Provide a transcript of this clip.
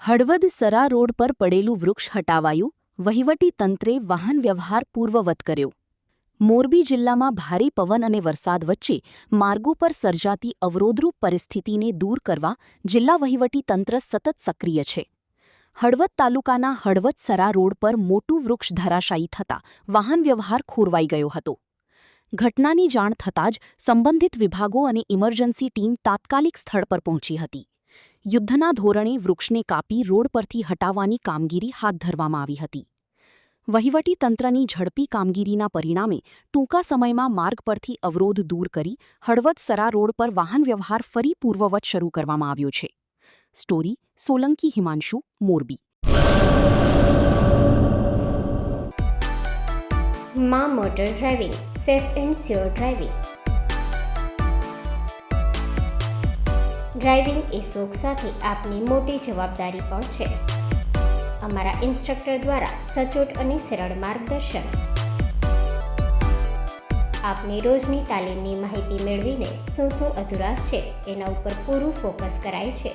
Halvad Sara road પર પડેલું વૃક્ષ હટાવાયું, વહીવટી તંત્રે વાહન વ્યવહાર પૂર્વવત કર્યો. મોરબી જિલ્લામાં ભારે પવન અને વરસાદ વચ્ચે માર્ગો પર સર્જાતી અવરોધરૂપ પરિસ્થિતિને દૂર કરવા જિલ્લા વહીવટી તંત્ર સતત સક્રિય છે. હળવદ તાલુકાના હળવદ સરા રોડ પર મોટું વૃક્ષ ધરાશાયી થતાં વાહન વ્યવહાર ખોરવાઈ ગયો હતો. ઘટનાની જાણ થતાં જ સંબંધિત વિભાગો અને ઇમરજન્સી ટીમ તાત્કાલિક સ્થળ પર પહોંચી હતી. યુદ્ધના ધોરણે વૃક્ષને કાપી રોડ પરથી હટાવવાની કામગીરી હાથ ધરવામાં આવી હતી. વહીવટી તંત્રની ઝડપી કામગીરીના પરિણામે ટૂંકા સમયમાં માર્ગ પરથી અવરોધ દૂર કરી હળવદ સરા રોડ પર વાહન વ્યવહાર ફરી પૂર્વવત શરૂ કરવામાં આવ્યો છે. સ્ટોરી સોલંકી હિમાંશુ, મોરબી. માં motor driving, safe and sure driving. Driving એ શોખ સાથે આપની મોટી જવાબદારી પણ છે. અમારા ઇન્સ્ટ્રક્ટર દ્વારા સચોટ અને સરળ માર્ગદર્શન. આપની રોજની તાલીમની માહિતી મેળવીને શું અધુરાશ છે એના ઉપર પૂરું ફોકસ કરાય છે.